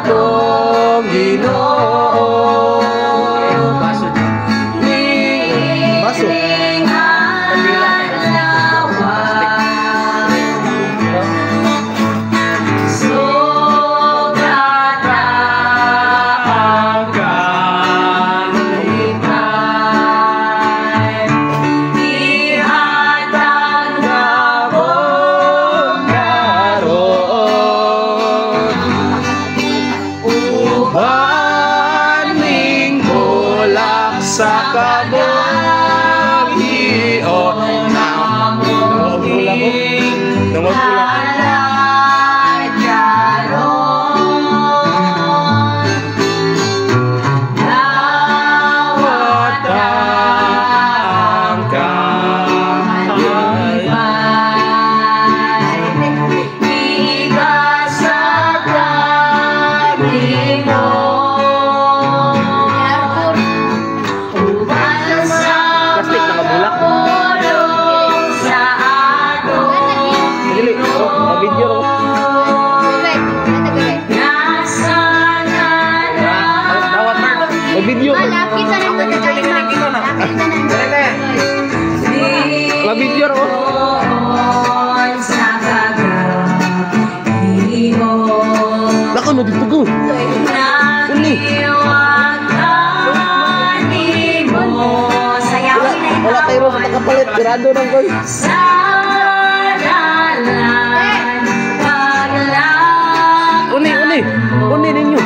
atong Ginoo. Baso. Sa kabagyo video. Lapit na lang ito guys. La video ko. Lako na dito ko. Uni. Wala kayo sa nakapalit. Tirado ng koy. Uni ninyo.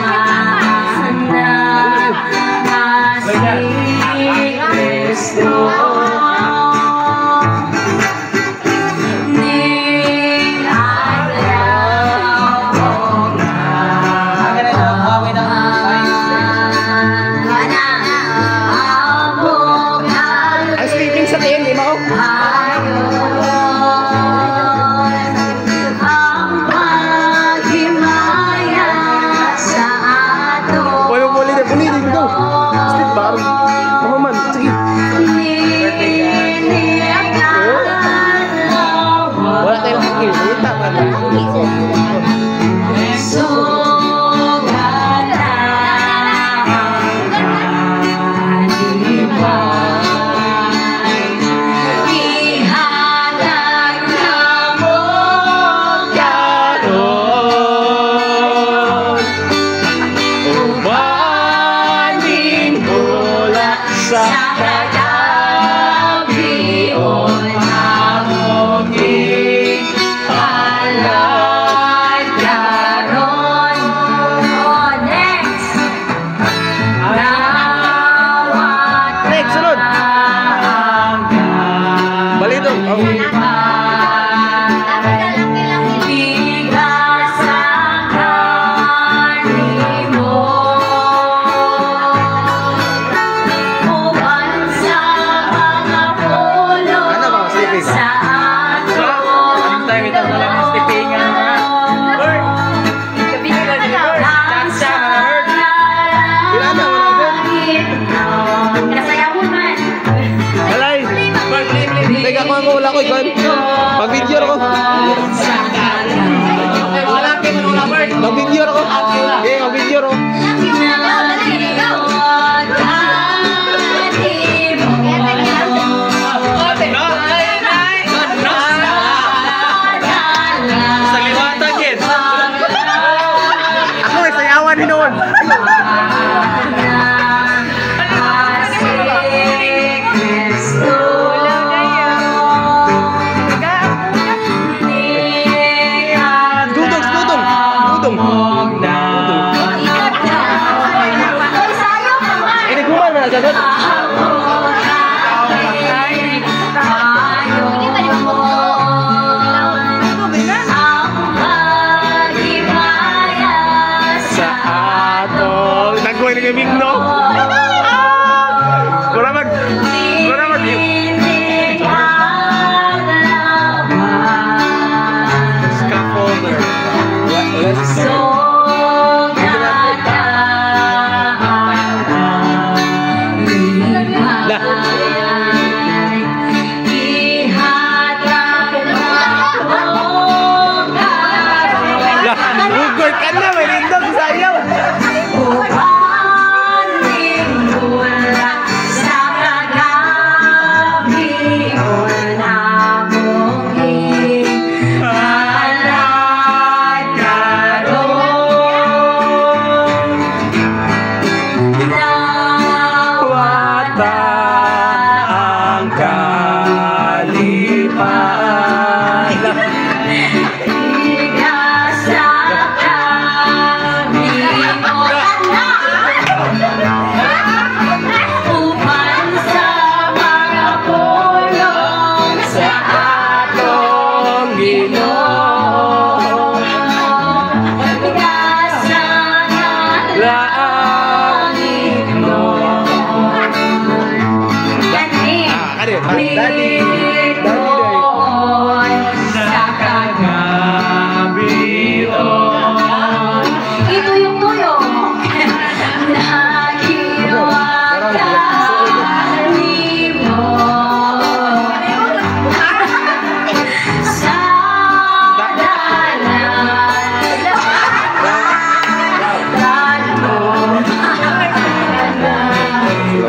Mag-video ako. Mag-video ako. Okay, mag-video ako. Sa liwata, kid. Ako ay sayawan ni noon. Sa ato langit mo. Daddy. Sa kagabion. Ito yung tuyo. Nakiwatani mo sa dalan mo.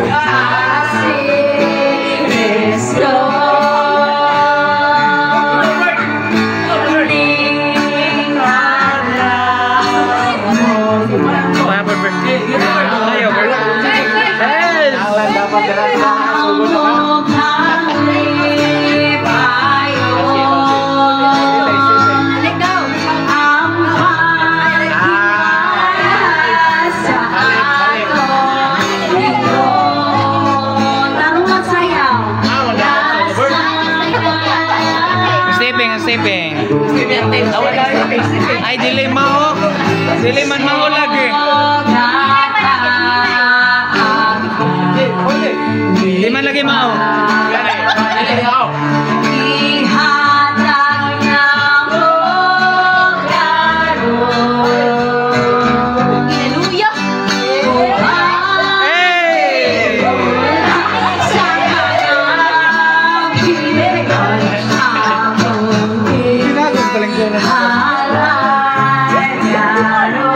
Kasi Kristo Happy birthday. Ayaw, Stepping. Ay, dili mao. Dili man mao lagi. Di man lagi mao. Ihatag na mo klaro. Hallelujah. Hey! Sa kagabigan akong halay klaro.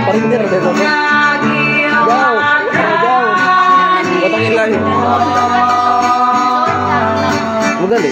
Parinder deh bapak. Jauh. Potongin lagi. Udah deh.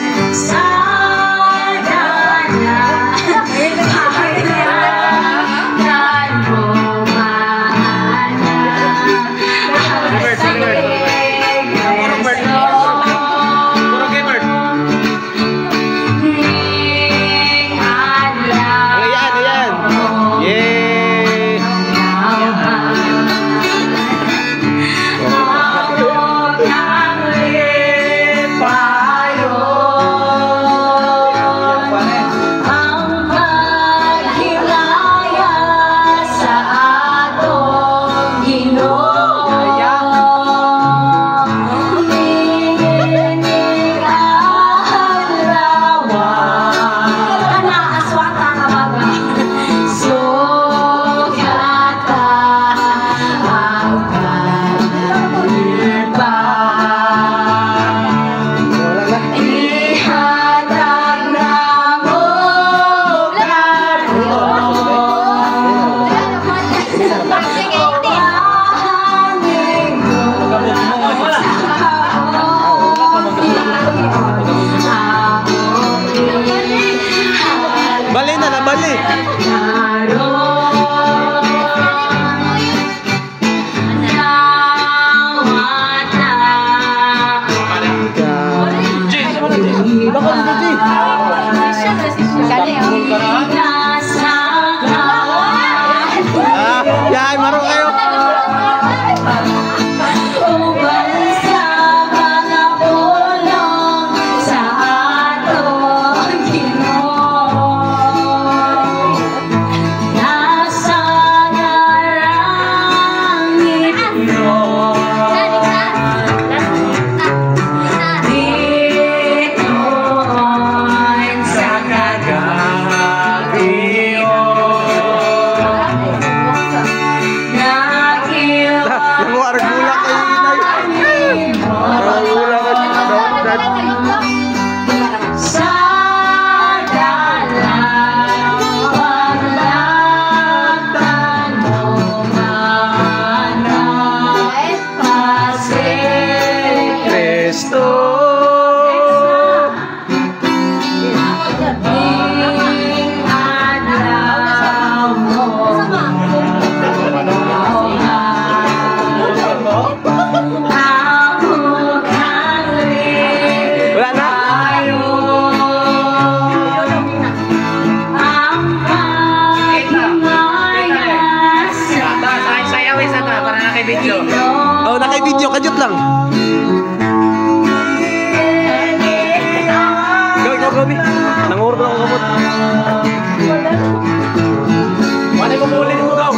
naka-video. Oh, naka-video. Kadyot lang. Ikaw, Gabi. Nangurot lang ako kamot. Wala ko muli mo daw.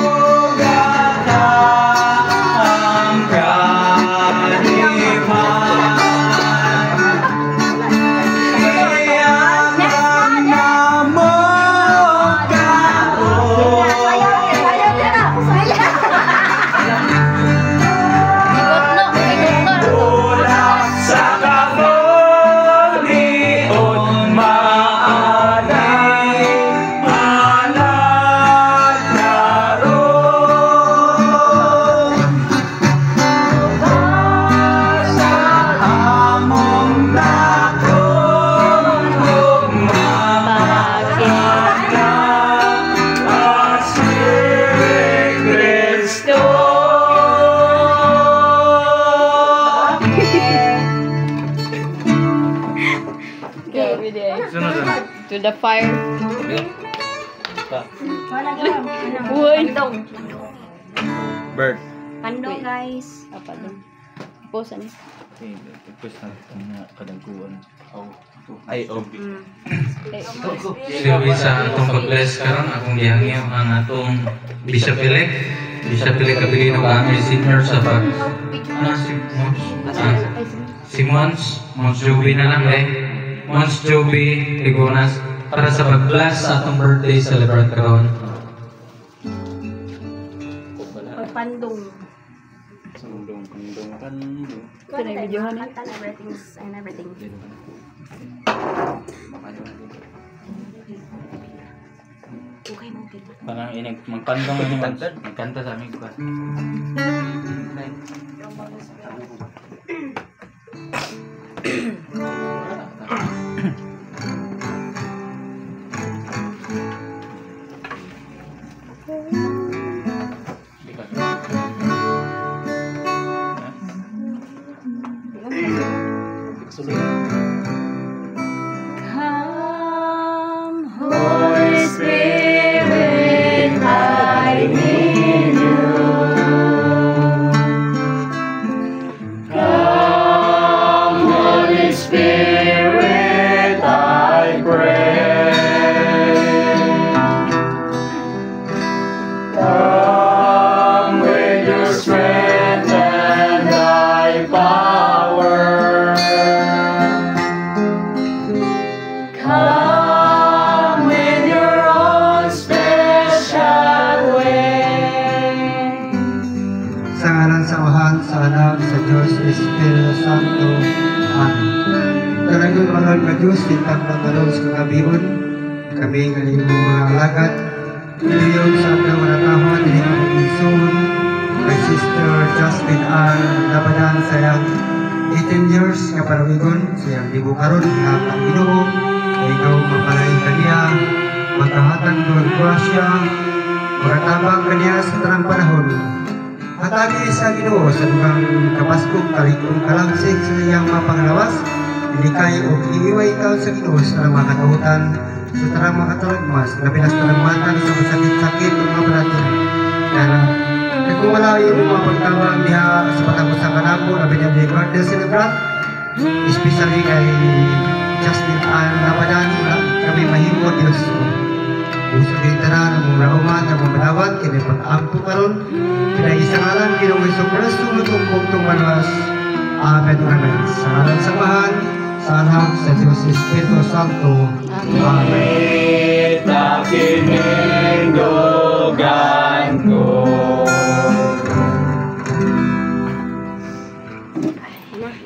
To the fire. Uy. Bird. Pandong guys. Apa dong? Post ani. Request na kadagkuan. Ay, oh. Siya sa atong pag-bless karon akong gihangyo ang atong Bishop Elect. Bishop Elect kabili ng kami senior sa pag si Mons Joby na lang Mons Joby Ligonas para sa pag-bless sa atong birthday celebrate karon. Pandong. Pinag-videohan eh. Kanta and everything. Okay mo kita. Parang magpandong ni Mons. Magkanta sa aming kuan. Come, Holy Spirit, I need you. Come, Holy Spirit, I pray. Come with your strength and thy power. Come with your own special way. Sa ngalan sa Amahan, sa Anak, sa Diyos, sa Espiritu Santo. Amen. Talagang mahal ka Diyos, kitang pagkalong sa kagabion, kami ngayon mga alagad, iyong sa ating manatahon, hindi ka mag-insun, kay Sister Jasmine R. Labanan sa iyang 18 years kaparawigon, sa iyang libo karon na Panginoon, na ikaw mapalain kaniya, magkahatag doon grasya, magatabang kaniya sa tanang panahon. Hatagi sa Ginoo sa dugang kapaskog kalikong kalangsig sa iyang mapanglawas, hindi kayo o iiway ikaw sa Ginoo sa tanang mga katahutan, sa tanang mga katalagmas, labi na sa tanang matan sa masakit-sakit o mga panatin. Kaya kung wala yung mga pagtawag niya sa patagusang kanako, labi niya di Guardia Celebrant, especially kay Justin Ann Labanan, kami mahimo Diyos. Gusto kayo tanan ng mga rauman, ng mga malawat, kaya pag-ampo karon, pinag-isangalan, Ginoong Jesucristo, lutong kong manas. Amen. Amen. Sa ngalan sa Amahan, sa Anak, sa Diyos, sa Espiritu Santo. Amen.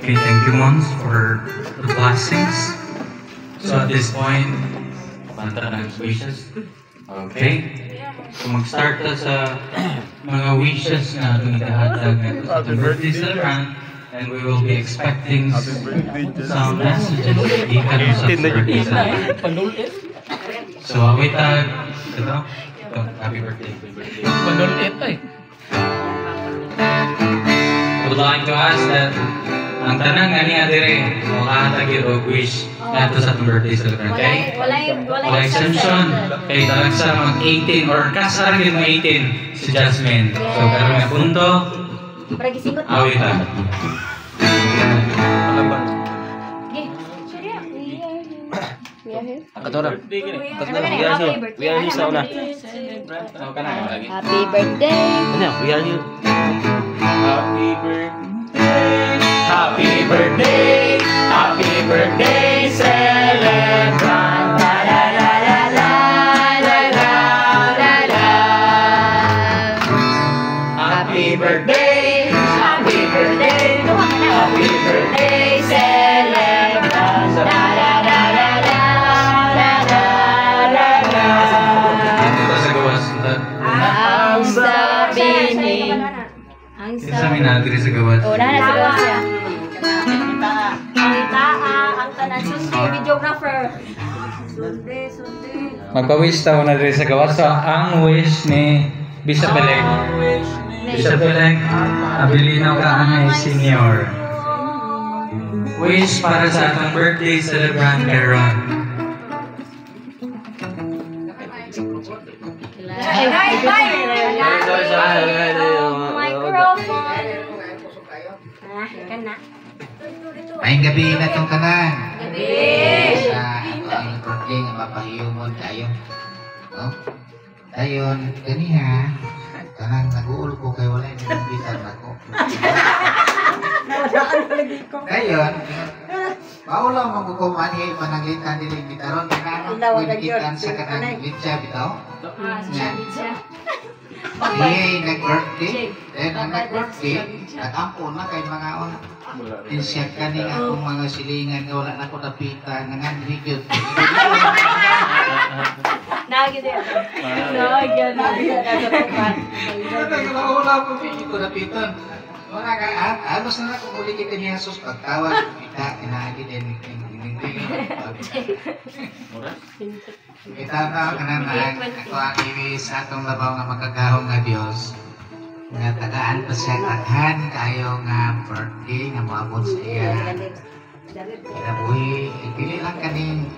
Okay, thank you Mons for the blessings. So at this point, panta ng wishes. Okay? So mag-start na sa mga wishes na itong itahatag na ito sa ating birthday celebrant, and we will be expecting some messages that we can sa birthday celebrant. So awit ito, happy birthday. Panulit ay. Would like to ask that ang tanang nga niya dire makahatag yung wish nato sa itong birthday celebrant. Okay? Wala exemption. Kay talag sa mag-18 or kasarang yung mag-18 si Jasmine. So karoon nga punto, Pragisingot. Awitan. We are here. Katora. We are here sa una. Happy birthday. Ano? We are here. Happy birthday. Happy birthday. Happy birthday, celebrant. La la la la la la la la la. Happy birthday. Happy birthday. Happy birthday, celebrant. La la la la la la la la. Ito sa gawas. Ang sabi ni... Ang Ito sa minatri sa gawas. Oh, nahanap si Gawas siya. Ang taa, ang tanan sundi, videographer. Sundi. Magpa-wish tayo na rin sa gawas. So, ang wish ni Bishop Elect. Bishop Elect Abilino Kaanay Senior. Wish para sa atong birthday celebrant kay Ron. Microphone. Kana. Maayong gabi na itong tanan. Gabi. Sa ang birthday nga mapahiyumon kayo. No? Dayon, ganiha, tanan nag-uul ko kay wala yung nagbitan ako. Dayon, paulang magkukumaan niya ipananglitan din yung bitaron. Kinanang sa kanang litsa bitaw. Iya, nag-birthday. Then, ang nag-birthday, nag-ampo na kay mga ona. Insyak ka ni akong mga silingan nga wala na ko napitan. Nanganhigil. Nagid yan. Nagid yan. Wala ko ko napitan. Wala ka, alos na ako muli kita ni Jesus. Pagtawag, kita, kinahagi din. Kita na kananang ako ang iwis sa atong labaw nga makagahong nga Diyos. Nga tagaan pa siya takhan kayo nga birthday nga maabot sa iya. Kinabuhi, ipili lang kaning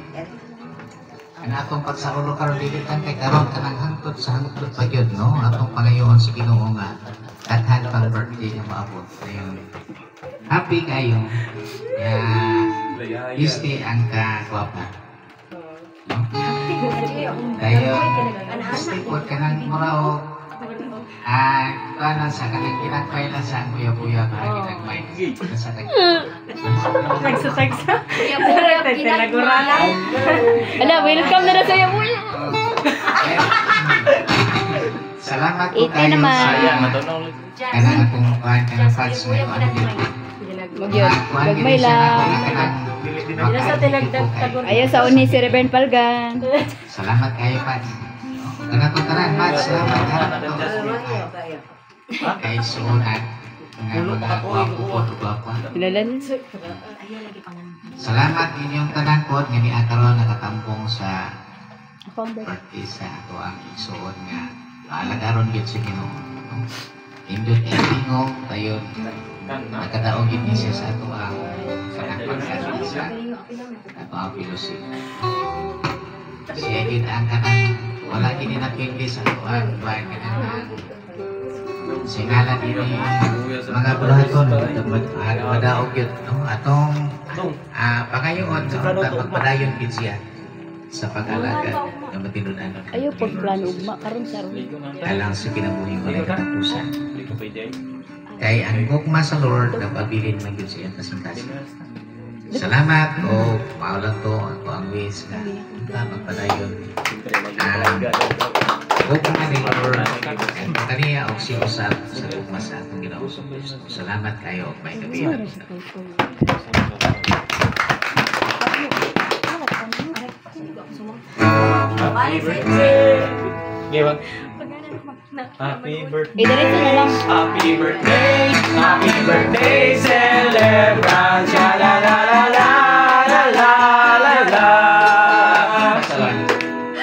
ang atong pagsaulo karon dili lang kay karon kanang hangtod sa hangtod pa gyud no atong pangayoon sa Ginoo nga takhan pang birthday nga maabot. Dayon. Happy kayo. Isti ang kagwapa. Dayon, isti po ka ng murao. Kanan sa kanang kinagpailan sa ang buya-buya para kinagpay. Sa Nagsasagsa. Kuya-kuya, kinagurala. Ala, welcome na sa iyo, Buya. Salamat po 80 kayo naman. sa kanang akong kuhan kanang fans mo yung ano dito. Magyod. Gagmay lang. Ayaw sa uni si Reverend Palgan. Salamat kayo, Pat. Kanang kutaran, Pat. Salamat harap ito. Kahit suunat. Mga mga guwapo-guwapo. Pinalan. Salamat inyong tanan po nga ni Akaron nakatampong sa Founder. birthday sa ato ang isuon nga maalagaron gid sa Ginoo. Indot tingog tayo nakadaog gid siya sa ato ang kanang sa ato ang pilosopi. Siya gid ang kanang wala gid napindi sa ato ang bahay kanang singala diri mga bulaton madaog yun no atong pangayoon sa pagpadayon gid siya sa pag-alaga ng matinunan. Ayaw pag plano ugma karon sa ron. Alang sa kinabuhi walay katapusan. Kay ang gugma sa Lord napabilin man gyud siya kasing-kasing. Salamat o paulat to ato ang ways nga magpadayon. Gugma ni Lord kaniya og siusap sa gugma sa atong Ginoo. Salamat kayo may gabi. Happy birthday. Gawag. Happy birthday. Diretso na lang. Happy birthday. Happy birthday, celebrant. La la la la la la la la la.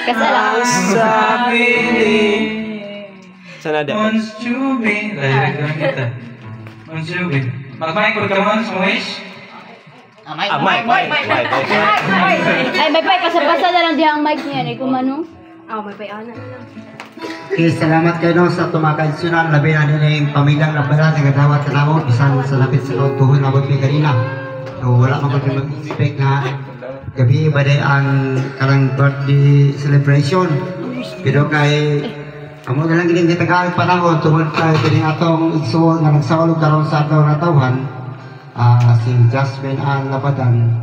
Kasalan. Sabi ni. Sana ada. Monsubi. Lahat lang kita. Monsubi. Mag-mic ka mo sa wish. Mike. Ay, may pay, pasabasa na lang diha ang mic niya. Ay, kumano? Oh, may payana na lang. Okay, salamat kayo no, sa tumakainsunan. Labi na nila yung pamilyang labanan. Nagadawat na ako. Bisan sa lapit sa loob tuhon. Abot may kanina. So wala man ko mag-expect na gabi ba din ang karang birthday celebration. Pero kay amo na lang gining gitagaan panahon tungod kay kining atong igsuon nga nagsaulog karon sa atong natawhan. Si Jasmine ang labadan.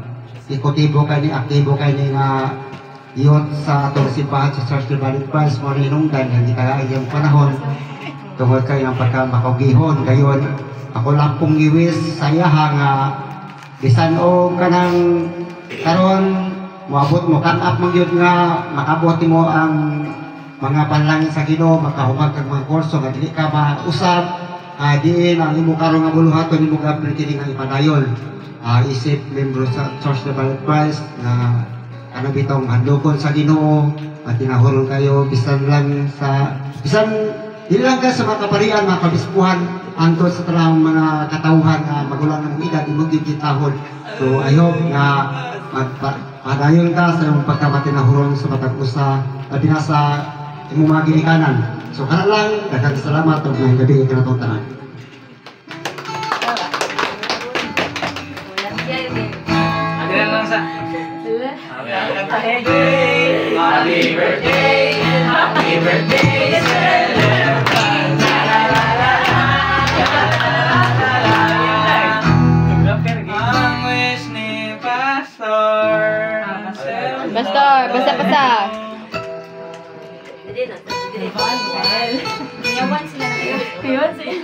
Ikotibo kay ni aktibo kay ni nga youth sa atong simbahan sa Church of Valley Prize mo rin nungdan nga gitagaan yung panahon tungod kay ang pagkamakagihon gayon ako lang pong giwis sayaha nga bisan o kanang karon moabot mo kan-up man gyud nga makabot mo ang mga panlangin sa Ginoo makahubag kag mga kurso nga dili ka mausab diin ang imo karon nga buluhaton imo gabretin nga ipadayon isip membro sa Church of Valley Prize na ano bitong handukon sa Ginoo at tinahulong kayo bisan lang sa bisan dili lang ka sa mga kaparian mga kabispuhan angkol sa talang mga katawhan na magulang ng edad imong gitahon. So I hope na magpadayon ka sa imong pagkamatinahulong sa matag usa at sa imong mga ginikanan. So kana lang daghang salamat ug may gabi kanatong tanan. Adiran lang sa Happy birthday, happy birthday, celebrant. La la la la la. Ang wish ni Pastor. Pastor, basa-basa. Hindi na. Yawan sila na kayo. Yawan sila.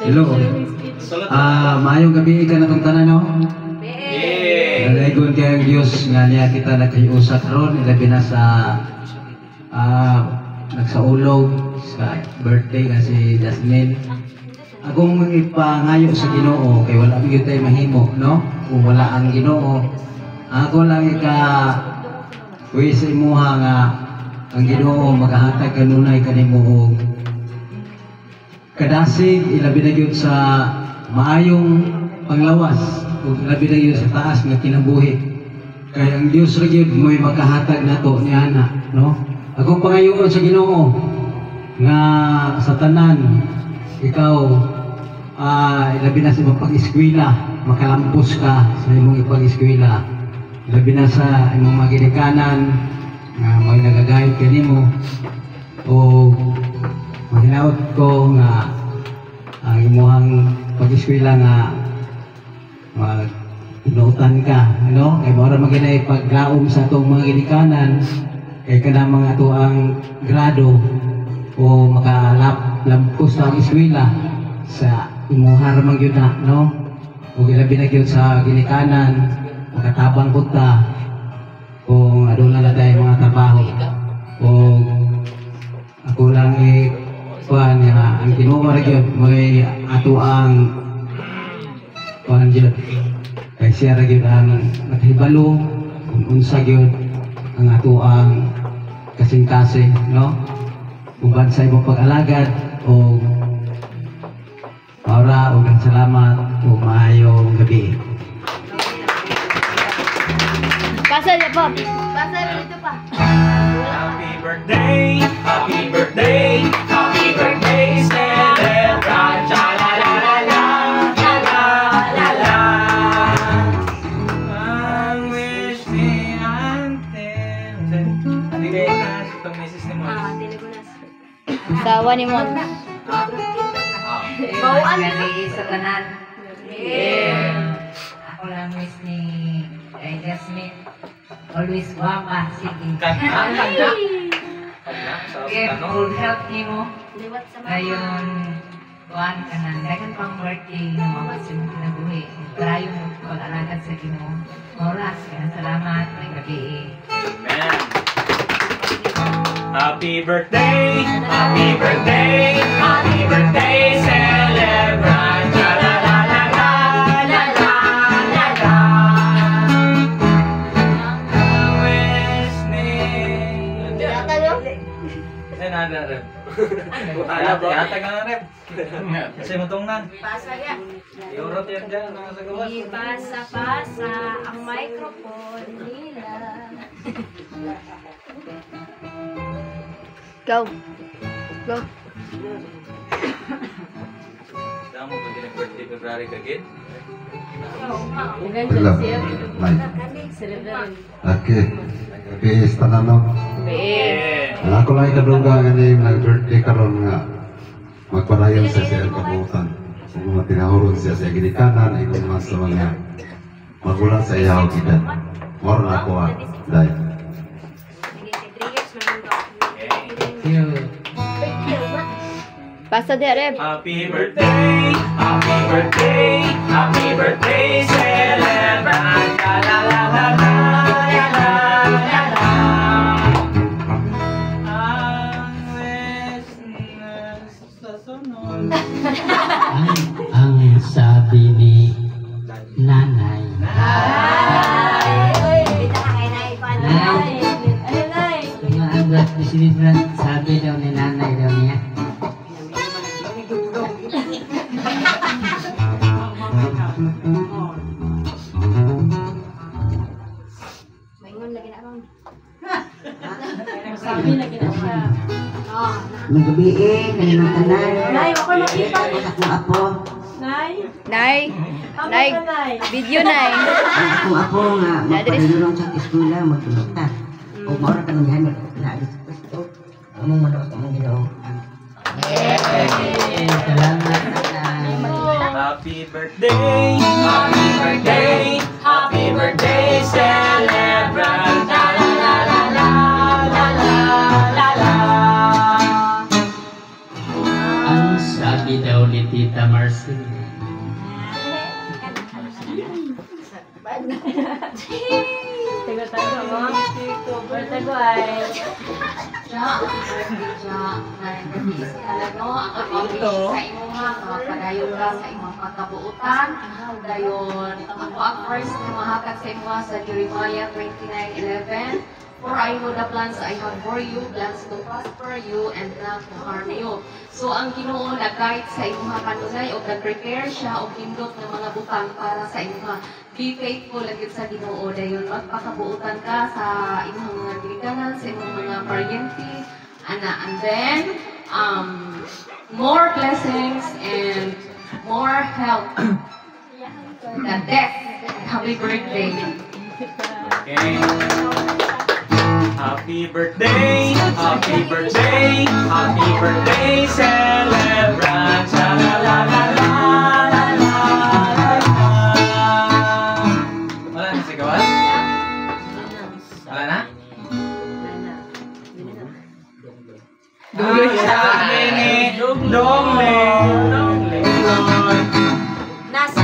Hello. Maayong gabi ka na itong tanan, no? Nalaigon kayong Diyos nga niya kita nagkayusat ron, ilabi na sa nagsaulog sa birthday kasi Jasmine. Akong ipangayo sa Ginoo kay wala gyud tay mahimo, no? Kung wala ang Ginoo, ako lang sa imuha nga ang Ginoo magahatag kanunay kanimo og kadasig ilabi na gyud sa maayong panglawas ug labi na gyud sa taas nga kinabuhi kay ang Dios ra gyud mo'y makahatag nato niana, no? Akong pangayoon sa Ginoo nga sa tanan ikaw ilabi na sa imong pag-eskwela makalampos ka sa imong ipag-eskwela ilabi na sa imong mga ginikanan nga may nagagayod kanimo o mahinaot ko nga ang imong pag-eskwela nga inuutan ka, ano? Kaya mara maginay paglaom sa itong mga ginikanan kay kada mga ito ang grado o makalampos sa eskwela sa imuhar man yun na, no? O ilabi na yun sa ginikanan makatabang punta kung aduna na tayo mga trabaho o ako lang kuhan nga ang tinuwa yun may ato ang kuhan yun kay siya ra gyud ang naghibalo kung unsa gyud ang ato ang kasing-kasing, no? Uban sa imong pag-alagad o para og salamat o maayong gabi. Pasal ya, Bob. Pasal dito pa. Happy birthday, happy birthday, happy birthday, celebrant. Cha la la la la, la la la la. Ang wish ni Ante. Hindi kayo na itong misis ni Mons. Tilibunas. Sawa ni mo. Bawaan Gabi sa tanan. Ako lang miss ni Jasmine. Always guapa. Sige. Kanta. Give full health ni mo. Liwat sa mga. Ngayon, kuhan ka na. Dagan pang birthday ng mga simong kinabuhi. Parayo mo pag-alagad sa Ginoo. Oras. Kaya salamat. May gabi. Amen. Happy birthday, happy birthday, happy birthday, celebrant. La la la la la, la la la la. Ang wish ni... Kasi nada rep. Hatag na rep. Kasi matungnan. Pasa ya. Eurot yan dyan, nasa gawas. Ipasa-pasa ang microphone nila. Go. Go. Damo ba birthday February kagid? Wala. May. Okay. Bihis tanano. Ako lang ikaduga nga ni nag-birthday karon nga magpadayon sa siya kabutan. Sa mga tinahuron siya sa ginikanan ay kung mas sa mga magulang sa iyaw kita. Moro na ako dahil. Pasa di Reb. Happy birthday, happy birthday, happy birthday, celebrant. La la la la la la la la la. Ang sa sunod. Ang sabi ni nanay. Yung ang birthday celebrant, sabi daw ni nanay daw niya. Magabi kanina tanan. Nay, ako makita. Akong apo. Nay. Nay. Nay. Video nay. Akong apo nga magpadulong sa eskwela magtulog ta. O maura ka nang yan magtulog sa pwesto. Among manood among Ginoo. Salamat. Happy birthday, happy birthday, happy birthday, celebrant. La la la la la la la la. Ang sabi daw ni Tita Marcy. Tago-tago mo. Tago ay. Sa imong padayon ka sa imong pagkabuutan. Dayon, ako ang first na mahakat sa imo sa Jeremiah 29:11. For I know the plans I have for you, plans to prosper you and not to harm you. So ang Ginoo nag-guide sa imong kanunay o nag-prepare siya og pindot ng mga butang para sa imong be faithful lagi sa Ginoo. Dayon magpakabuutan ka sa imong mga ginikanan, sa imong mga paryente, ana, and then more blessings and more health than death. Happy birthday. Okay. Happy birthday, happy birthday, happy birthday, celebrant. La la la la la la la la. Wala na si Gawas? Wala na? Ang sabi ni Dongle. Nasa.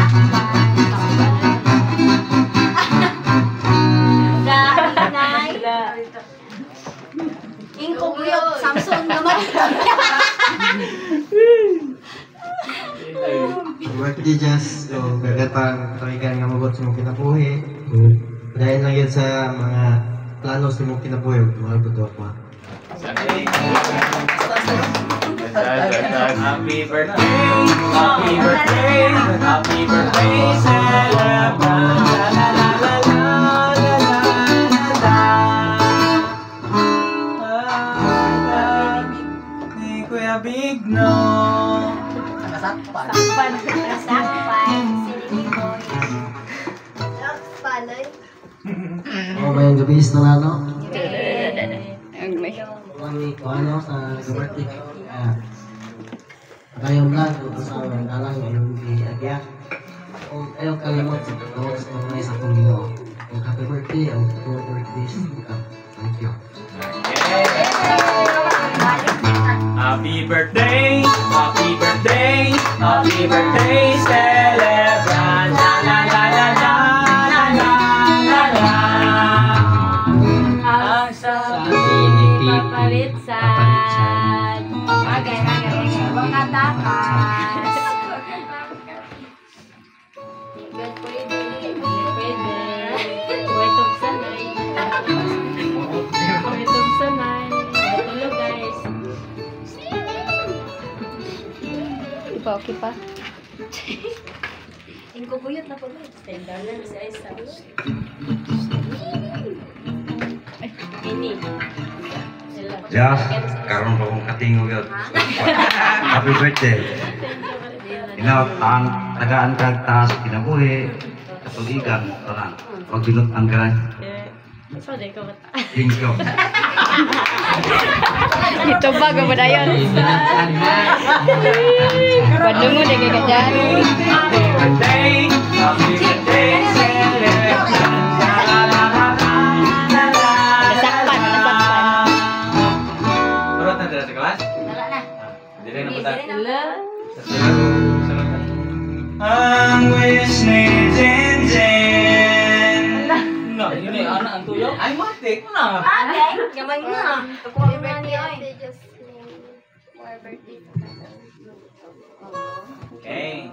Nay. Ingko buyok Samsung naman. Birthday Jazz, so kagatang tawigan nga mabot sa mong kinabuhi. Dahil lang yan sa mga planos sa mong kinabuhi, mga buto ako. Happy birthday, happy birthday, happy birthday, celebrant. La la la la la la la la. Ni Kuya Big No. Sakpan. Siniligoy. Sakpan ay. O ba yung gabi na ano? Ano sa birthday kayong vlog o sa nalang yung di-agya o ayaw kalimot sa pagkawag sa mga isa kong Ginoo. Kung happy birthday o happy birthday thank you. Happy birthday, happy birthday, happy birthday, celebrant. La la la la la la la la la. Ang sabi ni Titi. Paparitsan. Bagay. Mga takas. Pwede. Wetong sanay. Wetong sanay. Tulog guys. Okay pa. Ingko buyot na po. Standard lang sa isa. Ini. Sila. Just, karon pa kong katingog yun. Happy birthday. Ang tagaan kag taas kinabuhi, katuligan, parang magbinot ang garan. Thank you. Ito ba ka ba na yun? Padungo na kay kadyan. Happy birthday, happy birthday, celebration. Nasakpan, nasakpan. Turut na dala sa kelas? Wala na. Dili na punta. Hello. Ang wish ni Jinjin. No, yun eh, anak ang tuyo. Ay, matik mo na. Okay. Gamay na. Kukuha mo na niya. Okay.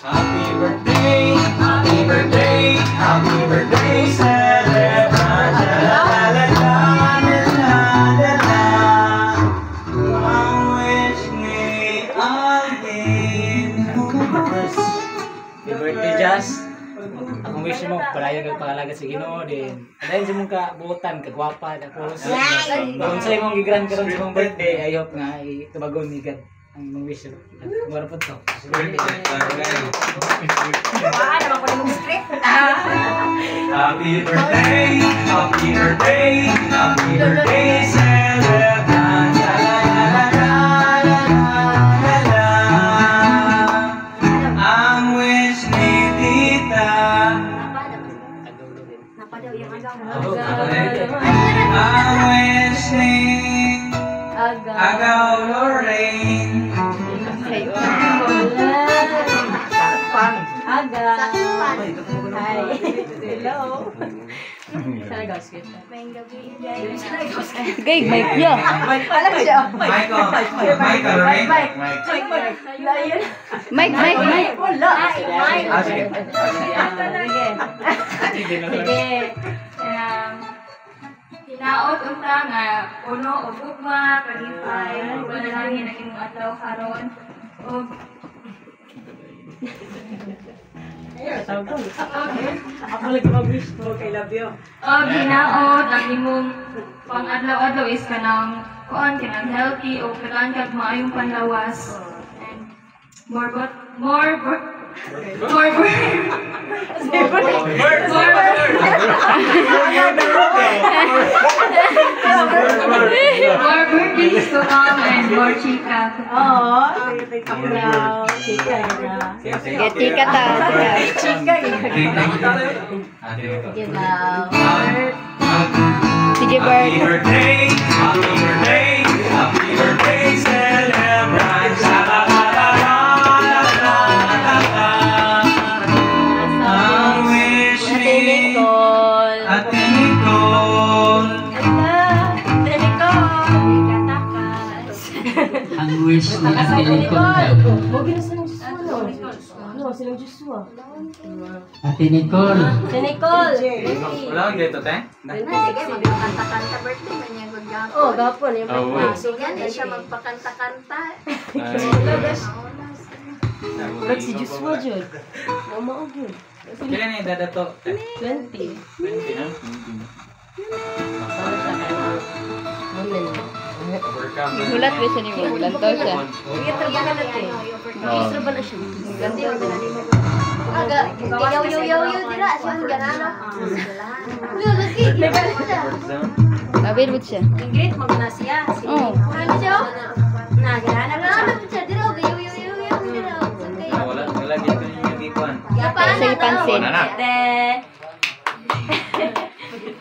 Happy birthday, happy birthday, happy birthday, celebrant. La la la la la la la. Ang wish ni Alvin. Happy birthday, Jazz. Ang wish mo, palayo ng pangalaga sa Ginoo din. Dahil sa mong kabutan, kagwapa, tapos kung sa'yo mong gigran karon sa mong birthday, I hope nga itubagon ni God ang mong wish. Mura po to. Happy birthday, happy birthday, happy birthday, celebrant. La la la la la la. Ang wish ni Tita. Ang wish ni Agaw Lorraine. Gay, mic niya. Michael Lorraine. Mic. Hinaot unta nga puno o gugma, kalipay, panalangin ang imong adlaw karon. Og Ako lagi mag-wish mo kay Labio. hinaot ang imong pang-adlaw-adlaw is kanang kuan kanang healthy o kanang kag maayong panlawas. And more birthdays to come and more chika. Chika ta. Sige, Bert. Happy birthday, happy birthday, happy birthday, celebrant. La la la la la la la la. Ang wish ni Ate Nicole. Ang wish ni Ate Nicole. Ate Nicole. Wala kang dito, te? Magpakanta-kanta birthday man niya gagapon. Oh, gapon yung pagpasok yan. Siya magpakanta-kanta. Ba't si Joshua Jud? Mama o Jud? Kailan na yung dada to? 20. 20 na? Hulat ba siya ni mo? Hulat daw siya. Iyatrabahan natin. Iyatrabahan na siya. Ganda yung aga, yaw dila. Siya ang ganano. Available siya. Ingrid, magna siya. Oo. Ano siya? Nagana na siya. Dila, yaw dila. Wala dito yung ipan. Sige, pansin.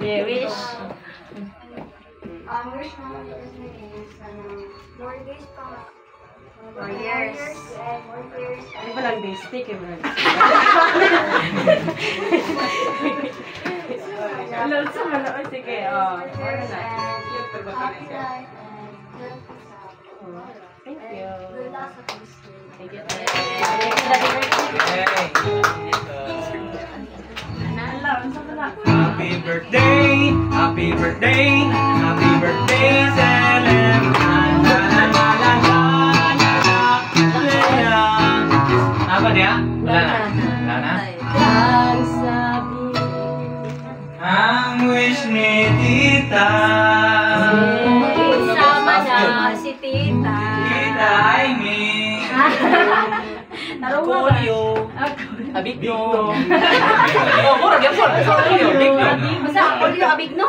Yeah, wish. Wish mo is more days pa. More years. Ano ba lang day stick eh man? Lalo sa manood, sige. Ano na? Thank you. Thank you. Happy birthday, happy birthday, happy birthday, celebrant. La la la la la la la. Apa dia? Wala na. Wala na. Ang sabi Ang wish ni Tita. Kulyo. Abigno. Oh, mura gyapon. Kulyo, abigno. Basta Kulyo Abigno.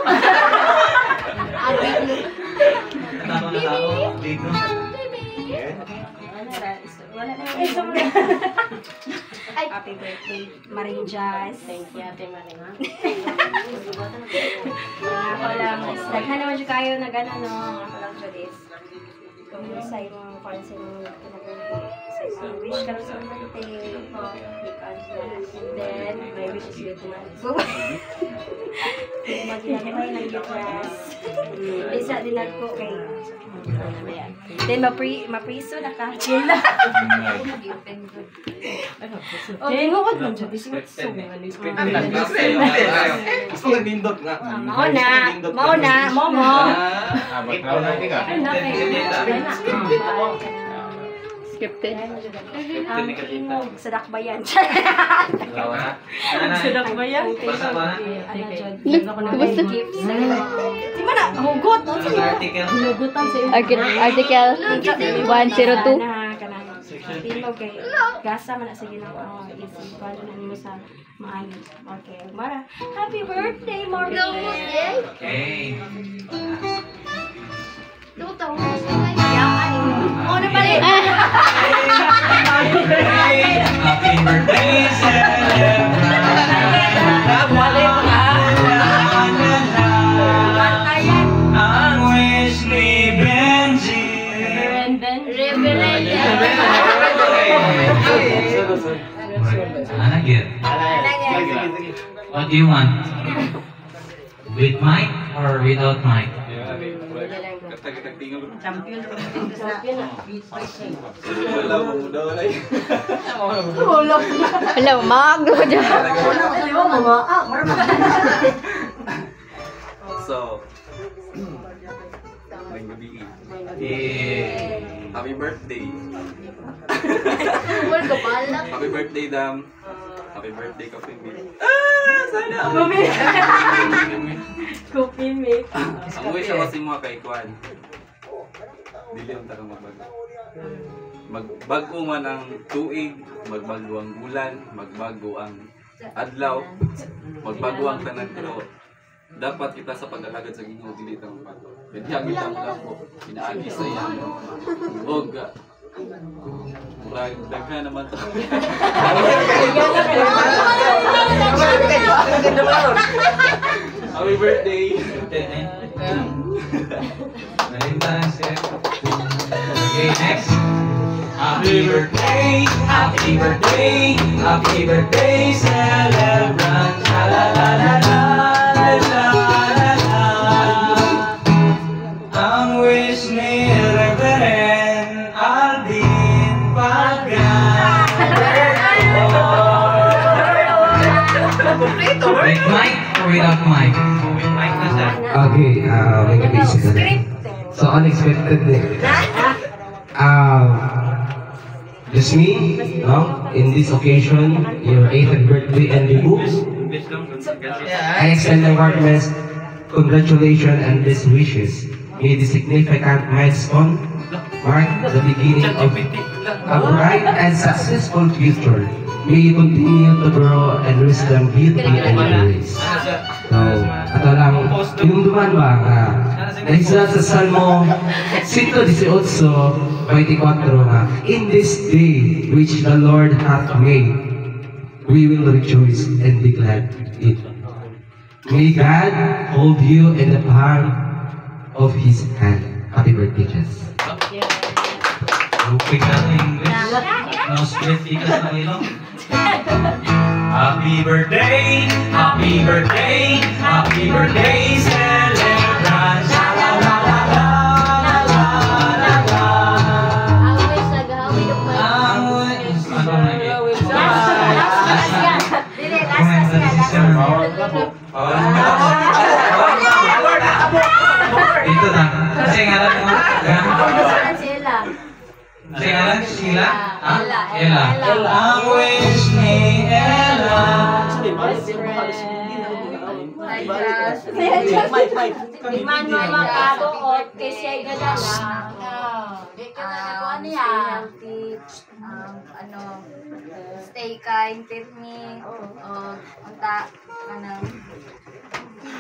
Abigno. Happy birthday, Maring Jazz. Thank you, Ate Maring. Ako lang, daghan naman siya kayo na gano'n, no? Ako lang siya this. Kung sa imong pansin mo, sa imong wish ka sa birthday. And then, my wish is you to mango. Mag-inagay ng gitas. Isa din ako kay... Then, mapriso na ka. Chill lang. Okay, ngawad man siya. This is so Gusto ko nindot nga. Mauna, momo. Scripted. Sadak ba yan? Sadak ba yan? Kumusta? Di ba na? Hugot. Article. Article 102. Tilog kay gasa man sa Ginoo. Isip pa na mo sa maayos. Okay, Mara. Happy birthday, Morgan. Okay. Lutaw mo sa kanya. Ano ba rin? Happy birthday, ang wish ni Benji. What do you want? With mic or without mic? Champion. Hello, mag. So, may gabi. Happy birthday. Happy birthday, Dam. Happy birthday, Coffee Mate. Sana! Coffee Mate. Ang wish ako si mga kay Kwan. Dili ang tarong magbago. Magbago man ang tuig, magbago ang ulan, magbago ang adlaw, magbago ang tanan, pero dapat kita sa pag-alagad sa Ginoo dili ta magbago. Kaya hangin ta mo ko, pinaagi sa iya. Og murag daghan naman to. Happy birthday. Okay, next. Happy birthday, happy birthday, happy birthday, celebrant. La la la la la la la la. Ang wish ni Reverend Alvin Pagan. With mic or without mic? With mic na siya. Okay, may kabisip na rin. So, unexpected din. Just me, no? In this occasion, your 8th birthday and debut. I extend my warmest congratulations and best wishes. May the significant milestone mark the beginning of a bright and successful future. May you continue to grow and wisdom, beauty, and grace. So, ato lang, pinunduman ba nga, isa sa Salmo 118:24 nga, in this day which the Lord hath made, we will rejoice and be glad in it. May God hold you in the palm of His hand. Happy birthday, Jess. Okay ka sa English? No split because ng ilong? Happy birthday, happy birthday, happy birthday, celebrant. La la la la la la la la la. Awis naghawi ng mga. Ano na yun? Ito na. Kasi ngalan mo. Kasi ngalan Sheila? Ella. Ang wish ni Ella. Iman mo mga kabuot kasi ay gadala. Stay healthy, stay kind with me, unta,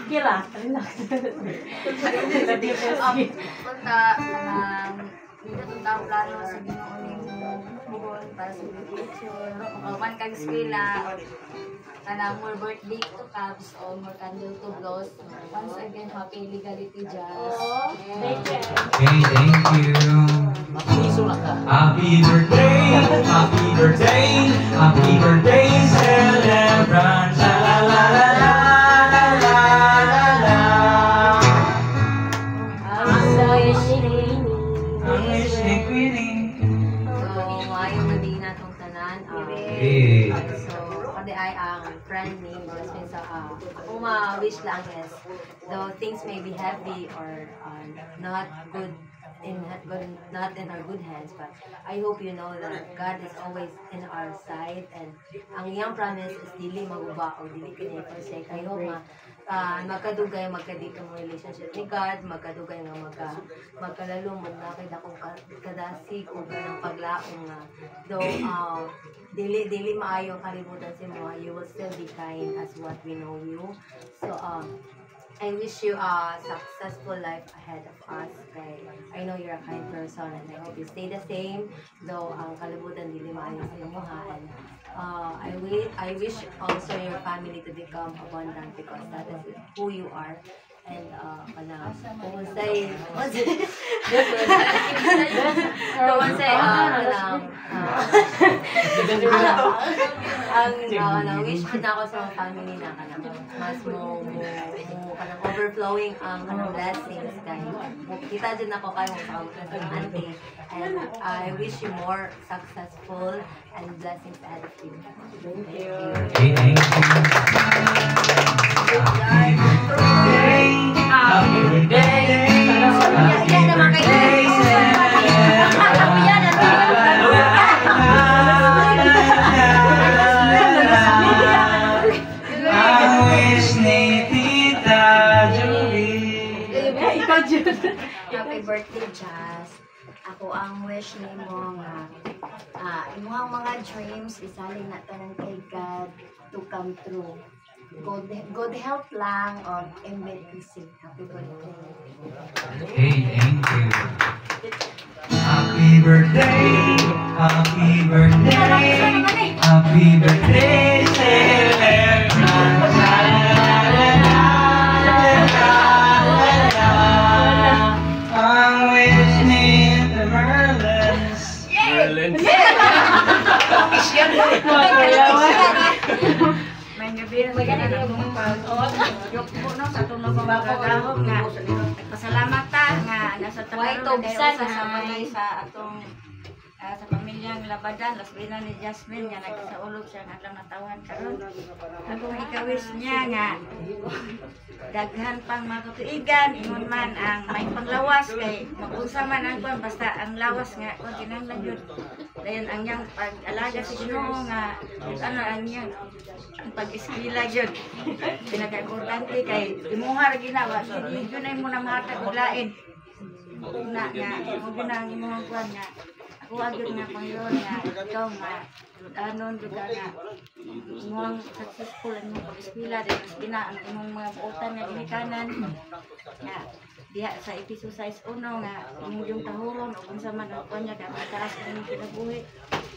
Kira. Dito tunta plano sa Ginoo nimo para sa future. Man kag eskwela, more birthday to Cabs or more candle to blows. Once again, happy legality jazz. Okay, thank you. Happy birthday, happy birthday, happy birthday, celebrant. La la la la la la la la. Ang wish ni Queenie. So, ayaw na din natong tanan. So, kada ay ang friend ni Jasmine sa ako ma-wish lang is though things may be heavy or not in our good hands, but I hope you know that God is always in our side, and ang iyang promise is dili maguba o dili kini forsake. I hope magkadugay magkadikang relationship ni God, magkadugay nga magkalalo mo na kay dakong kadasig o ganang paglaong nga though dili maayo kalibutan si mo, you will still be kind as what we know you. So I wish you a successful life ahead of us. Okay? I know you're a kind person and I hope you stay the same, though ang kalibutan dili maayo sa imo ha. And I wish also your family to become abundant because that is who you are. And wish ko na ako sa family na mas mo kanang overflowing ang blessings kay kita din ako kayo sa auntie, and I wish you more successful and blessings ahead of you. Thank you. Thank you. Happy birthday, I wish ni Tita Julie. Happy birthday, Jazz. Ako ang wish nimo nga imong mga dreams isalin na tanan kay God to come true. Good health lang on MBTC. Happy birthday. Okay, thank you. Happy birthday, happy birthday, happy birthday, celebrant. La la la la la la. Ang wish ni the Merlins. Pasalamat ta nga nasa tanan sa atong sa pamilyang Labadan, lasbina ni Jasmine nga nagsaulog siya nga lang natawan karon. Akong ikawis niya nga daghan pang matutuigan ingon man ang may panglawas kay mag-unsa man ang kuan basta ang lawas nga kun kinahanglan jud. Dayon ang yang pag-alaga sa Ginoo nga ano ang yang pag-eskwela jud. Pinaka-importante kay imuha ra ginawa hindi jud ay mo na mahatag og lain. Una nga mo ginang imong kuan nga ako agad nga Panginoon nga ikaw nga anon jud nga imong successful ang imong pag-eskwela din ang imong mga buotan nga ginikanan nga diha sa Efeso 6:1 nga inyong tahuron o kung sa man ang kanya ka mataas ang inyong kinabuhi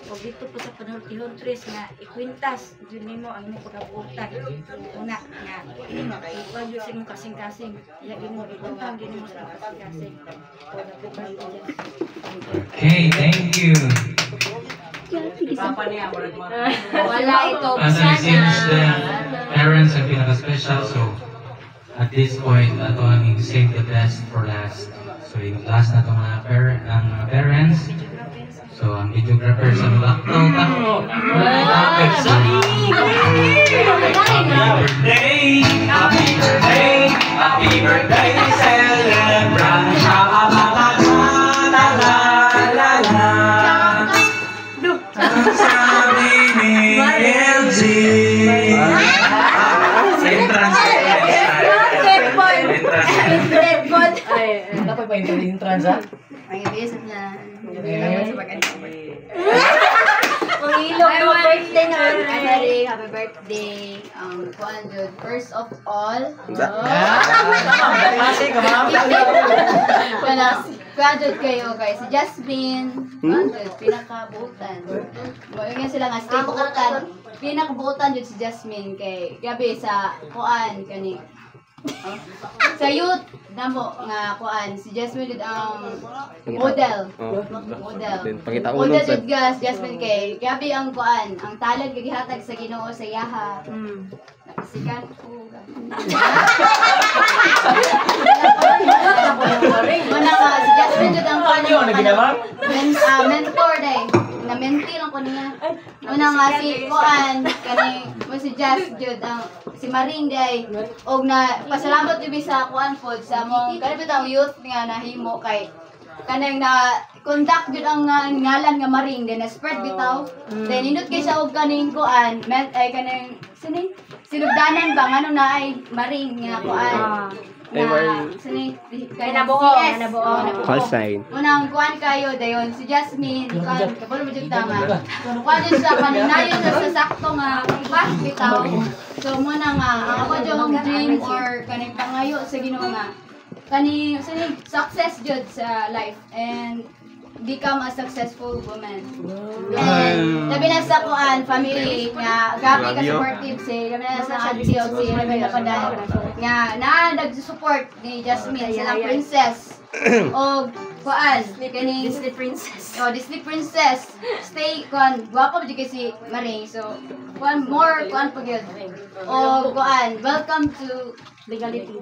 o dito po sa panahon tres nga ikwintas jud nimo ang imong pagkabuotan una nga ipag jud sa imong kasing-kasing diha ginimo ibuntang ginimo sa kasing-kasing. Okay, thank you. Wala ito. Since the parents are pinaka-special, so at this point, ato ang save the best for last. So yung last na itong mga parents. So ang videographer sa Lulakto. Happy birthday! Happy birthday! Happy birthday! Celebrant! Ang sabi ni LG. Entrance. Dapat pa yung entrance ha? Ang ibig na. Pangilog Happy naman. birthday na. Happy birthday. Kuan jud. First of all. Kasi ka ma'am. Kuan jud kayo guys. Si Jasmine. Kuan jud pinakabuutan. Mo sila nga stay buutan. Pinakabuutan jud si Jasmine kay gabi sa kuan kani. Sa youth namo nga kuan si Jasmine jud ang model. Model. Pakita ko Model jud gas Jasmine kay gabi ang kuan ang talent kay gihatag sa Ginoo sa yaha. Nakasikan ko. Mana nga si Jasmine jud ang kuan Ano na ginamam? mentor day. Na mentee lang ko niya. Una nga si kuan kani mo si Jas jud ang si Maring day og na pasalamat jud sa kuan pod sa mo kani bitang youth nga nahimo kay kanang na conduct jud ang ngalan nga Maring then na spread bitaw then indot kay sa og kaning kuan ay kanang sinugdanan ba ngano na ay Maring nga kuan kay nabuo Call sign. unang kuan kayo dayon si Jasmine kuan kabalo mo jud tama kuan jud sa paninayon sa sakto nga iba bitaw so muna nga ang ako jud dream or kaning pangayo sa Ginoo nga kani success jud sa life and become a successful woman. And labi na sa kuan family nga gabi ka supportive si labi na sa auntie o si labi na padan nga nag-support ni Jasmine silang princess o kuan kani Disney princess. Disney princess stay kuan guwapo jud kay si Maring so kuan more kuan pag yun o kuan welcome to Legality.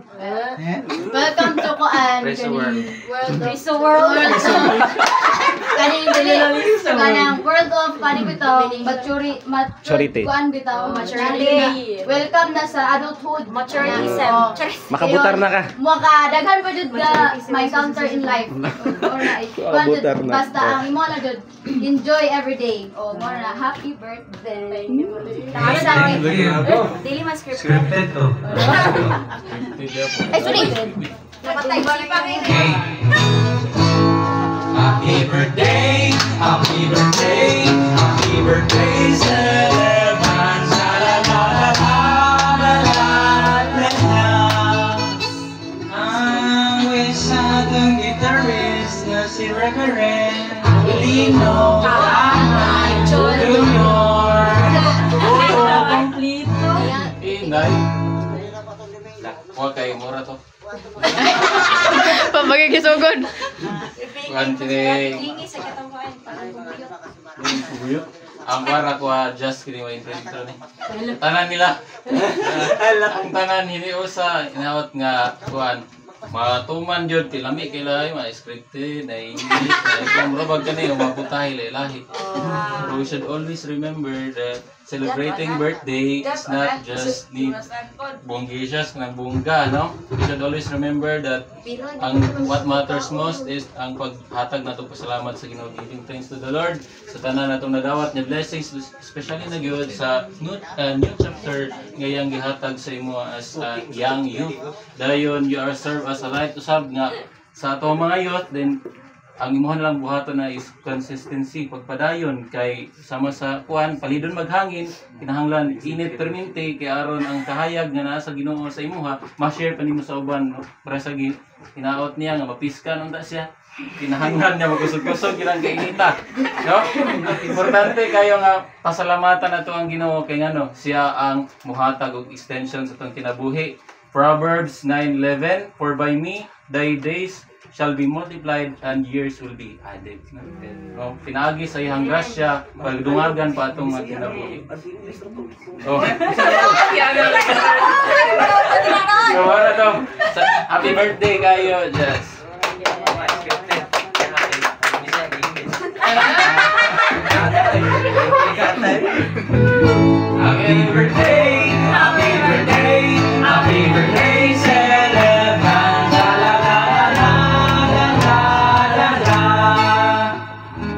welcome to kuan Praise the World. kaning dili kanang world of kani bitaw Maturity. kuan bitaw Maturity. welcome na sa adulthood Maturitism. Makabutar na ka. daghan pa jud ka may counter in life or na kuan jud Makabutar na. basta ang imo na jud enjoy every day o mo na happy birthday tama sa akin Daily man script. Scripted to. ay sorry napatay Okay. Happy birthday, happy birthday, happy birthday, Celeban. Ang wish sa ating guitarist na si Reverend Lino Junior. Inay. Huwag kayo mura to. Pamagkikisugod. Kuhan sini. Ang para ko just kini mo intro ni. Tanan nila. Ang tanan hini usa inaot nga kuan. Matuman jud ti lami kay lahi ma scripted na English na murag kani maputahi lahi. So we should always remember that celebrating birthday is not just ni bonggisias ng bongga, no? We should always remember that what matters most is ang paghatag nato pasalamat sa Ginoo, giving thanks to the Lord sa tanan natong nadawat niya blessings, especially na gyud sa new chapter ngayang gihatag sa imo as a young youth. Dayon you are served as a light usab nga sa ato mga youth, then ang imuha na lang buhaton na is consistency, pagpadayon kay sama sa kuan palidon maghangin kinahanglan init perminti kay aron ang kahayag nga naa sa Ginoo sa imuha ma-share pa nimo sa uban, no? Para sa hinaot niya nga mapiskan unta siya kinahanglan niya magusog-kusog kinang kainita, no? Importante kayo nga pasalamatan nato ang Ginoo kay ngano siya ang muhatag og extension sa tong kinabuhi. Proverbs 9:11, for by me thy days shall be multiplied and years will be added. No, pinaagi sa iyang grasya pagdungagan pa atong mga kinabuhi. Oh. So, ano to? Happy birthday kayo, Jess. Happy birthday, happy birthday, happy birthday, Celeban.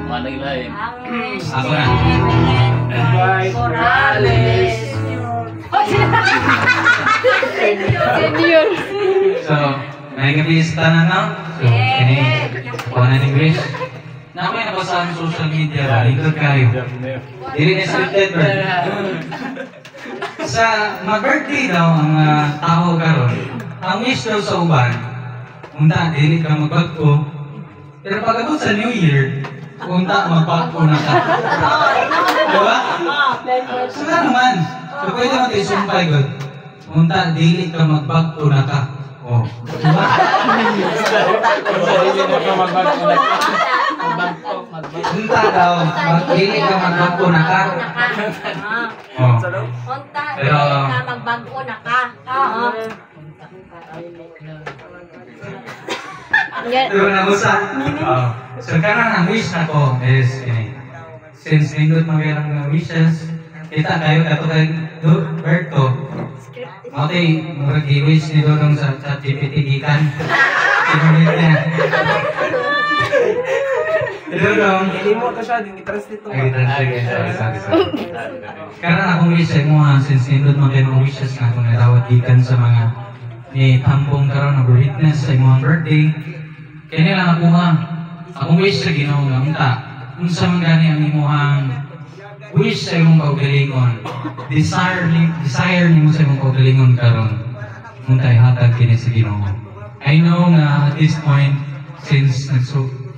Mana ilahin? Ako na. Morales. Senior. So, may gabi sa tanan, no? So, kini Kuha na ng wish. Na ako yung nabasaan sa social media ba? Lingkod kayo. Dili na scripted ba? Sa mag-birthday daw ang tao karon. Ang wish daw sa uban, unta, dili ka magbagko. Pero pag-abot sa New Year, unta, magbagko na ka. Diba? So nga naman. So pwede mo tayo sumpay god. Unta, dili ka magbagko na ka. Oh. Diba? Unta daw, dili ka magbagko na ka. Oh. Unta, Pero, ka magbago na ka. Pero nagusa. So karang ang wish na ko is since nindot magayang mga wishes, kita kayo kato kay Berto. Okay, mag-i-wish ni Dodong sa ChatGPT gikan. Sinunod niya. Dodong. Ilimot ka siya, di-translate ito. Ay, translate. Sorry. Karang akong wish ay mo since nindot magayang mga wishes na akong natawad gikan sa mga ni tampong karon na witness sa imong birthday. Kaya lang ako ha. Akong wish sa Ginoo nga unta. Unsa man gani ang imong wish sa imong kaugalingon. Desire nimo sa imong kaugalingon karon. Unta ihatag kini sa Ginoo. I know nga at this point since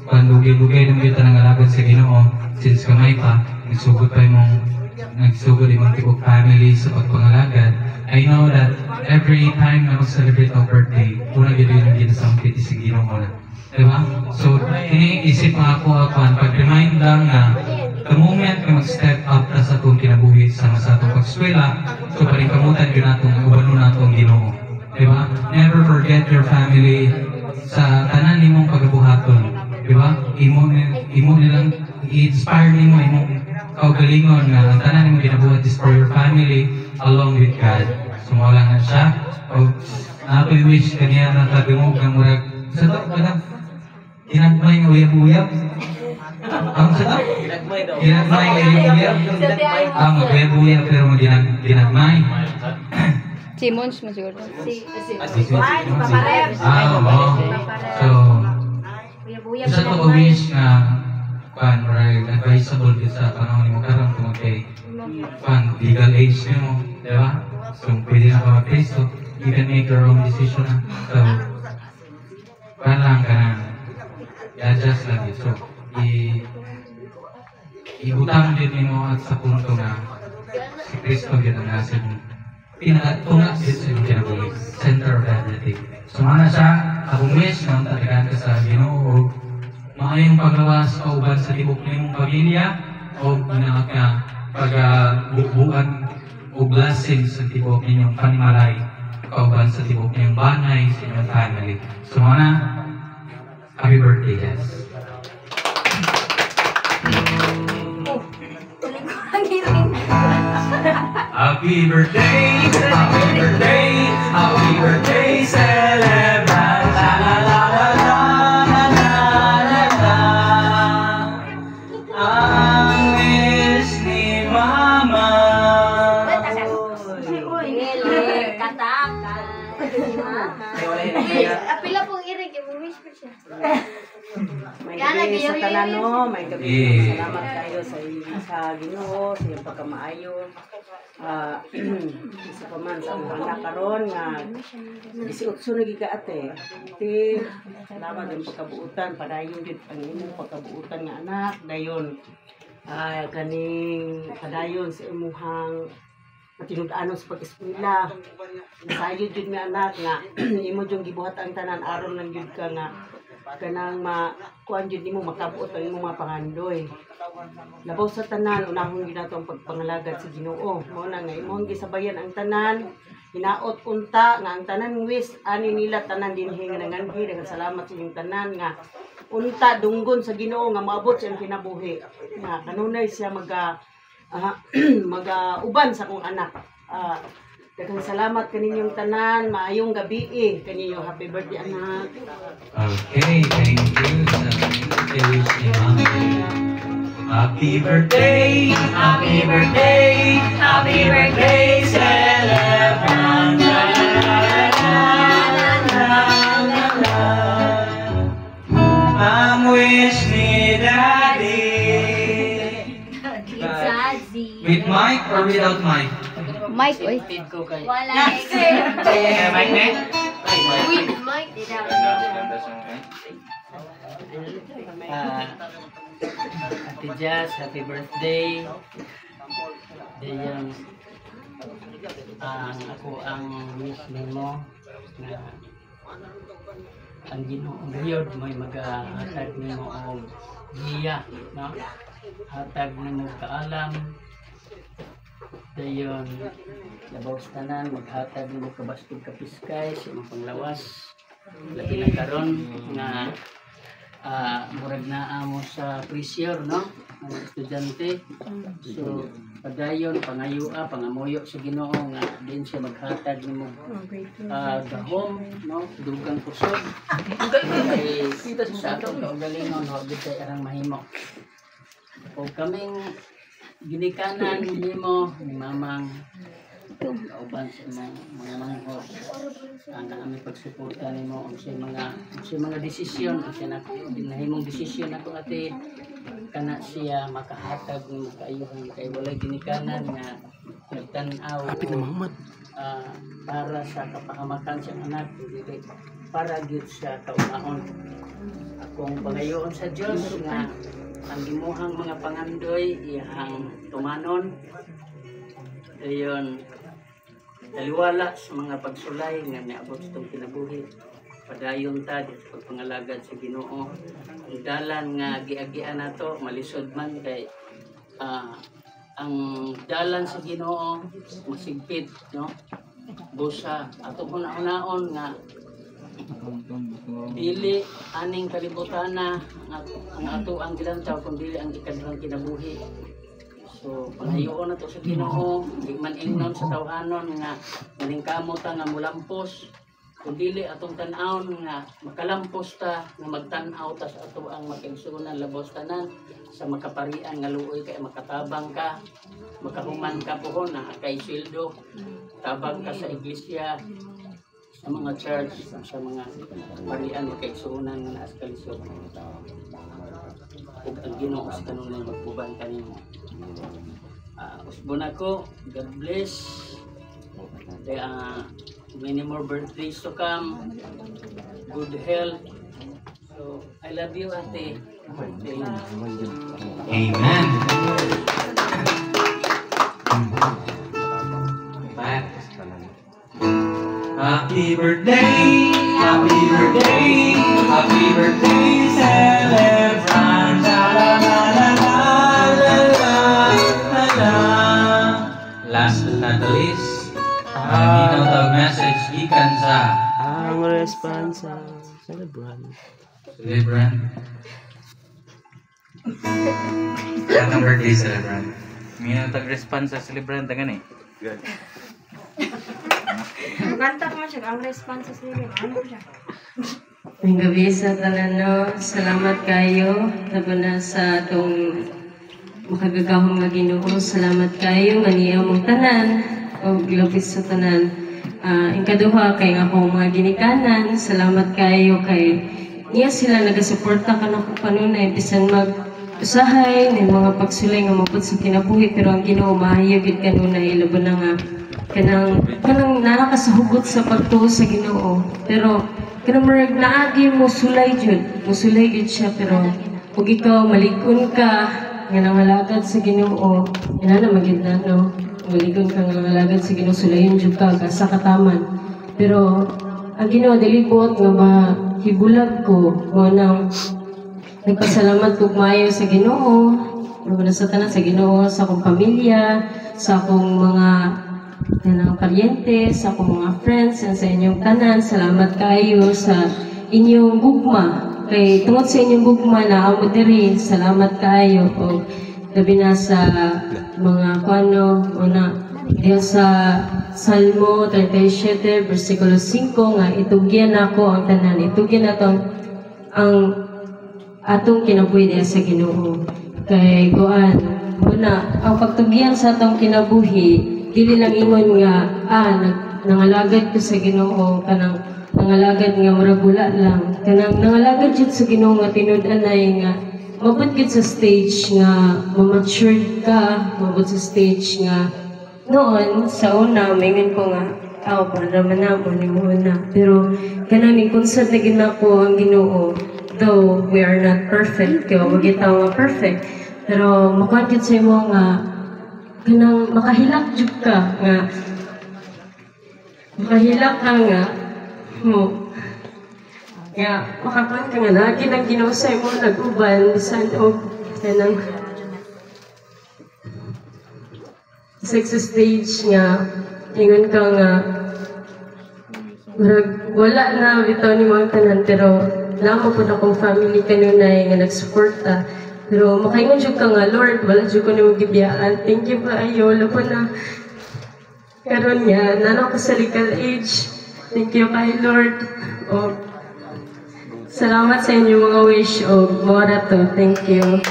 lugay-lugay nang kita nangalagad sa Ginoo since kamay pa nagsugod imong tibok family sa pagpangalagad. I know that every time na mag-celebrate ang birthday, una gito yung ginasampit sa Ginoo na. Diba? So, iniisip nga ako pag-remind lang na the moment na mag-step up na sa itong kinabuhi sa itong pagswela, so paring kamutan yun natong ubano na itong Ginoo. Diba? Never forget your family sa tanan nimong pagabuhaton. Diba? Imo nilang i-inspire nimo imong kaugalingon nga ang tanan nimong ginabuhat is for your family along with God. Sumawala na siya. O, ako'y wish kaniya na tagumog ng murag. Sa to, kadang, ginagmay ng uyab-uyab. Ang sa to? Ginagmay ng uyab-uyab. Mag-uyab-uyab pero ginagmay. Si Mons mo siguro. Si Juan, Paparem. Oo. So, sa to wish nga kuan right advisable din sa panahon mo karon kung kay kuan legal age mo, di ba? So pwede na ka mag-Kristo, you can make your own decision. So kuan lang ka na i-adjust lang yun. So ibutang din mo at sa punto na si Kristo yun ang nasa mo pinakatunga din sa yung kinabuhi, center of everything. So mana siya, akong wish na talagaan ka sa Ginoo maayong paglawas kauban sa tibok nimong pamilya o ginaak na pagbubuan o blessing sa tibok ninyong panimalay kauban sa tibok ninyong banay sa inyong family. So mana, happy birthday, guys. Happy birthday, happy birthday, happy birthday, celebrate, la la la la la la la la. Ang wish ni Mama. Apila pong irig, i-wish ko siya. May gabi sa tanan no, may gabi. Salamat kayo sa Ginoo sa iyong pagkamaayo. Isa pa man sa mga anak karon nga 18 na gigaate. Salamat ang pagkabuutan padayon gid ang imong pagkabuutan nga anak dayon. Kaning padayon sa imuhang matinud-anon sa pag-eskwela. Sayo jud nga anak nga imo jud gibuhat ang tanan aron lang jud ka nga kanang kuan jud nimo makabuot ang imong mga pangandoy. Labaw sa tanan unahon gid nato ang pagpangalagad sa Ginoo. Mao na nga imong gisabayan ang tanan, hinaot unta nga ang tanan wish ani nila tanan dinhi nga nanganhi daghang salamat sa inyong tanan nga unta dunggon sa Ginoo nga maabot sa iyang kinabuhi. Nga kanunay siya uban sa akong anak. Daghang salamat kaninyong tanan, maayong gabi kaninyo. Happy birthday anak. Okay, thank you sa wish ni Mama. Happy birthday, happy birthday, happy birthday, celebrant. La la la la la la la la. wish ni Daddy. With mic or without mic? Mike, oy. Wala. Mic net? With mic. Ate Jazz, happy birthday. Dayan, ako ang wish nimo na ang Ginoong Gayod may maghatag nimo og giya, no? Hatag nimo kaalam. Dayon, labaw sa tanan maghatag nimo kabastog kapiskay sa imong panglawas. Labi na karon nga murag na amo sa pressure, no? Ang estudyante. So, padayon, pangayua, pangamuyo sa Ginoo nga din siya maghatag nimo gahom, no? Dugang kusog. Kay sa atong kaugalingon, no? Dito arang mahimo. O kaming ginikanan nimo ni Mamang kauban sa mga manghod ang aming pagsuporta nimo sa mga desisyon sa nahimong desisyon ako ate kana siya makahatag ng kaayuhan kay walay ginikanan nga nagtan-aw para sa kapahamakan sa anak dili para gyud sa kaunahon akong pangayoon sa Dios nga ang gimuhang mga pangandoy iyang tumanon ayon daliwala sa mga pagsulay nga niabot sa itong kinabuhi. Padayon ta sa pagpangalagad sa Ginoo. Ang dalan nga giagian nato malisod man kay ang dalan sa Ginoo masigpit, no? Busa ato una-unaon nga dili aning kalibutan na ang ato ang gilantaw kundi ang ikaduhang kinabuhi. So, panayoon na to sa Ginoo, di man ingnon sa tawhanon nga maningkamot ta nga mulampos, kundi atong tan-aw nga makalampos ta nga magtan-aw ta sa ato ang makigsunan labos tanan sa makaparian nga luoy kay makatabang ka, makahuman ka pohon na kay sweldo, tabang ka sa iglesia, sa mga church, sa mga parian nga kaigsunan nga naas kalisod. Ug ang Ginoo sa kanunay magpuban kanimo. Usbon ako, God bless. Many more birthdays to come. Good health. So, I love you, ate. Amen. Happy birthday, happy birthday, happy birthday, celebrant. La la la la la la la la. Last but not the least, ginatawag message ikan sa ang responsa celebrant. Celebrant. Anong birthday celebrant? Ginatawag response sa celebrant ganun eh. Good. Kanta ko siya, ang response sa sila. Ano siya? Ang gabi sa tanan, salamat kayo. Laban sa itong makagagahong nga Ginoo. Salamat kayo, maniya mong tanan. O globis sa tanan. Ang kaduha kay akong mga ginikanan. Salamat kayo kay niya sila nagasuporta ka na kung kanunay. Bisan mag-usahay, may mga pagsulay nga mapod sa kinabuhi. Pero ang Ginoo, mahayagid kanunay. Laban na nga. Kanang nakakasahugot sa pagtuo sa Ginoo. Pero kanang marag naagi mo sulay jud siya pero kung ikaw malikon ka nga nangalagad sa Ginoo, ina na magid na no. Malikon ka nga nangalagad sa Ginoo, sulayon jud ka sa kataman. Pero ang Ginoo dilibot nga mahibulag ko mo nang nagpasalamat ug maayo sa Ginoo. Wala sa tanan sa Ginoo, sa akong pamilya, sa akong mga paryente, sa akong mga friends, sa inyong tanan. Salamat kayo sa inyong gugma. Kay tungod sa inyong gugma na amo diri, salamat kayo. O labi na sa mga diyan sa Salmo 37, versikulo 5, nga itugyan ako ang tanan. Itugyan nato ang atong kinabuhi diyan sa Ginoo. Kay kuan, muna, ang pagtugyan sa atong kinabuhi, dili lang ingon nga nangalagad ko sa Ginoo kanang nangalagad nga murag wala lang. Kanang nangalagad jud sa Ginoo nga tinud-an ay nga mabot gid sa stage nga ma-mature ka, mabot sa stage nga noon sa una mingon ko nga para man namo ni mo na. Pero kanang ni-consult na gid nako ang Ginoo. Though we are not perfect, kaya wag kita nga perfect. Pero makuha gid sa imo nga kanang makahilak jud ka nga makahilak ka nga mo nga makakuha ka nga lagi nang Ginoo sa imo nag-uban bisan og kanang sa stage nga ingon ka nga wala na bitaw ni mga tanan pero lamo po akong family kanunay nga nagsuporta. Pero makaingon jud ka nga Lord, wala jud ko nimo gibiyaan. Thank you pa ayo lapo na karon nga nana ko sa legal age. Thank you kay Lord. O salamat sa inyo mga wish o mora to. Thank you.